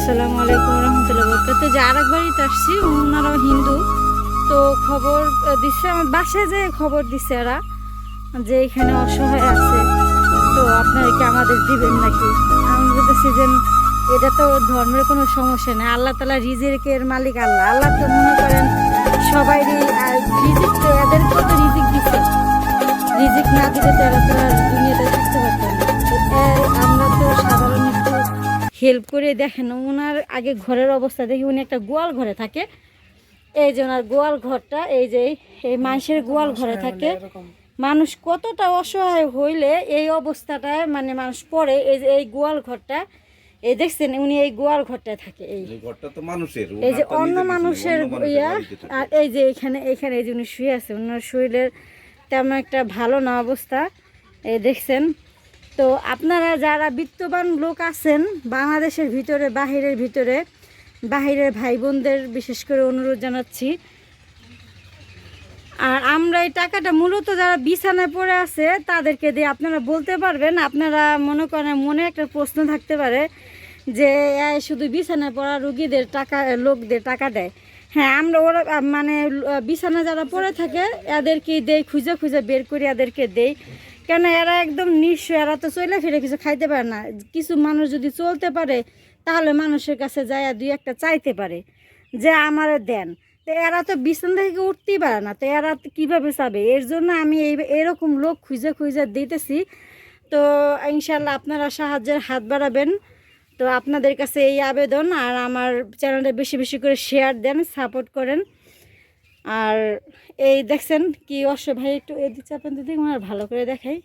আসসালামু আলাইকুম রহমতুল্লাহ বরকাত। যে আরেকবারই তো আসছি, ওনারাও হিন্দু। তো খবর দিচ্ছে, আমার বাসায় যে খবর দিচ্ছে এরা যে এখানে অসহায় আছে, তো আপনারা কি আমাদের দিবেন নাকি? আমি বলতেছি যে এটা তো ধর্মের কোনো সমস্যা নেই, আল্লাহ তাআলা রিজিকের মালিক আল্লাহ। আল্লাহ তো মনে করেন সবাইরই রিজিক, তো এদেরকেও তো রিজিক দিচ্ছে। রিজিক না দিলে তো এরা তো আর দুনিয়াতে থাকতে পারতো না। তো আমরা তো সাধারণ একটু হেল্প করে দেখেন। ওনার আগে ঘরের অবস্থা দেখি, উনি একটা গোয়াল ঘরে থাকে। এই যে ওনার গোয়াল ঘরটা, এই যে এই মানুষের গোয়াল ঘরে থাকে। মানুষ কতটা অসহায় হইলে এই অবস্থাটায় মানে মানুষ পড়ে। এই যে এই গোয়াল ঘরটা, এই দেখছেন উনি এই গোয়াল ঘরটায় থাকে। এই ঘরটা তো মানুষের, এই যে অন্য মানুষের ইয়া। আর এই যে এখানে এই যে উনি শুয়ে আছে, ওনার শরীরের তেমন একটা ভালো না অবস্থা, এই দেখছেন। তো আপনারা যারা বিত্তবান লোক আছেন বাংলাদেশের ভিতরে বাহিরের ভাই বোনদের বিশেষ করে অনুরোধ জানাচ্ছি। আর আমরা এই টাকাটা মূলত যারা বিছানায় পড়ে আছে তাদেরকে দিয়ে আপনারা বলতে পারবেন। আপনারা মনে করেন মনে একটা প্রশ্ন থাকতে পারে যে শুধু বিছানায় পড়া রুগীদের টাকা, লোকদের টাকা দেয়। হ্যাঁ, আমরা ওরা মানে বিছানা যারা পড়ে থাকে এদেরকেই দেই, খুঁজে খুঁজে বের করে এদেরকে দেই। কেন এরা একদম নিঃস্ব, এরা তো চলে ফিরে কিছু খাইতে পারে না। কিছু মানুষ যদি চলতে পারে তাহলে মানুষের কাছে যায় দুই একটা চাইতে পারে যে আমারে দেন। তো এরা তো বিছানা থেকে উঠতেই পারে না, তো এরা কীভাবে চাবে? এর জন্য আমি এরকম লোক খুঁজে খুঁজে দিতেছি। তো ইনশাল্লাহ আপনারা সাহায্যের হাত বাড়াবেন। তো আপনাদের কাছে এই আবেদন, আর আমার চ্যানেলটা বেশি বেশি করে শেয়ার দেন, সাপোর্ট করেন। আর এই দেখছেন কি ভাই, একটু এদিকে চাপেন দিদি, ওনার ভালো করে দেখাই।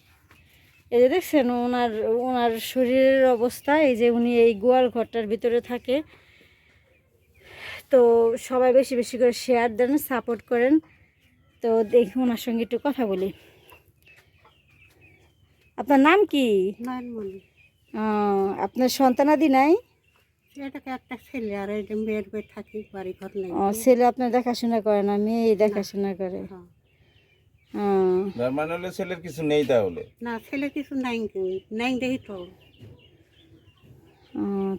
এই যে দেখছেন ওনার ওনার শরীরের অবস্থা। এই যে উনি এই গোয়াল ঘরটার ভিতরে থাকে। তো সবাই বেশি বেশি করে শেয়ার দেন, সাপোর্ট করেন। তো দেখি ওনার সঙ্গে একটু কথা বলি। আপনার নাম কি? আপনার সন্তানাদি নাই? একটা ছেলে, আর এই যে মেয়ের বই থাকি, বাড়ি ঘর নেই। ছেলে আপনার দেখাশোনা করে না, মেয়ে দেখাশোনা করে? মানে হলে ছেলের কিছু নেই তাহলে? না, ছেলে কিছু নাই, নাই দেখি তো।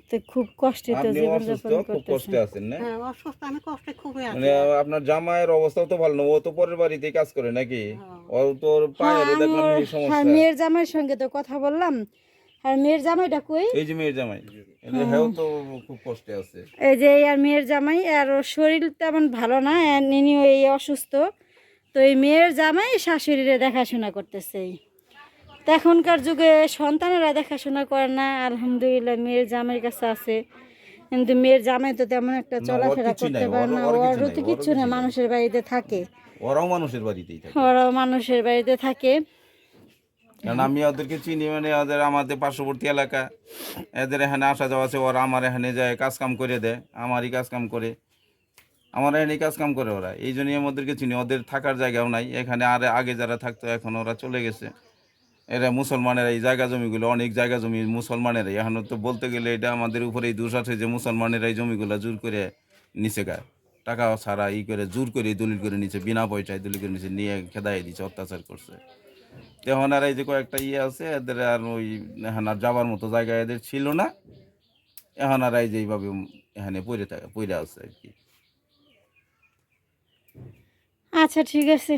তো খুব কষ্টে তো জীবনযাপন কষ্টে আছেন না? হ্যাঁ, অসুস্থ, আমি কষ্টে খুবই আছি। মানে আপনার জামাইয়ের অবস্থাও তো ভালো না, ও তো পরের বাড়িতে কাজ করে নাকি? ও তোর পায়ের দেখলাম এই সমস্যা। মেয়ের জামাইয়ের সঙ্গে তো কথা বললাম। আর মেয়ের জামাইটা কই? এই যে মেয়ের জামাই, হ্যাঁ তো খুব কষ্টে আছে। এই যে আর মেয়ের জামাই, আর ওর শরীর তেমন ভালো না, নিনিও এই অসুস্থ। তো এই মেয়ের জামাই শাশুড়িরে দেখাশোনা করতেছে। তো এখনকার যুগে সন্তানেরা দেখাশোনা করে না, আলহামদুলিল্লাহ মেয়ের জামাইয়ের কাছে আছে। কিন্তু মেয়ের জামাই তো তেমন একটা চলাফেরা করতে পারে না, ওরও তো কিচ্ছু না, মানুষের বাড়িতে থাকে। ওরাও মানুষের বাড়িতেই থাকে। ওরাও মানুষের বাড়িতে থাকে। কারণ আমি ওদেরকে চিনি, মানে ওদের আমাদের পার্শ্ববর্তী এলাকা, এদের এখানে আসা যাওয়া আছে। ওরা আমার এখানে যায় কাজ কাম করে দেয়, আমারই কাজ কাম করে, আমার এখানে কাজ কাম করে ওরা। এই জন্যই আমি ওদেরকে চিনি। ওদের থাকার জায়গাও নাই এখানে, আর আগে যারা থাকতো এখন ওরা চলে গেছে। এরা মুসলমানেরা, এই জায়গা জমিগুলো অনেক জায়গা জমি মুসলমানেরাই। এখন তো বলতে গেলে এটা আমাদের উপরেই দোষ আছে যে মুসলমানেরা এই জমিগুলো জোর করে নিচে গায়, টাকা ছাড়া করে জোর করে দলিল করে নিচে, বিনা পয়সায় দলিল করে নিচে নিয়ে খেদাই দিচ্ছে, অত্যাচার করছে। এখন আর এই যে কয়েকটা আছে এদের আর ওই এখন আর যাবার মতো জায়গা এদের ছিল না। এখন আর এই যে এইভাবে এখানে পড়ে আছে আর কি। আচ্ছা ঠিক আছে,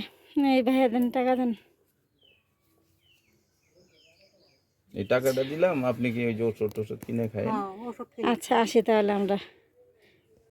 এই ভাইয়া দেন, টাকা দেন। এই টাকাটা দিলাম, আপনি কি ওই যে ওষুধ টষুধ কিনে খায়? আচ্ছা আসি তাহলে আমরা।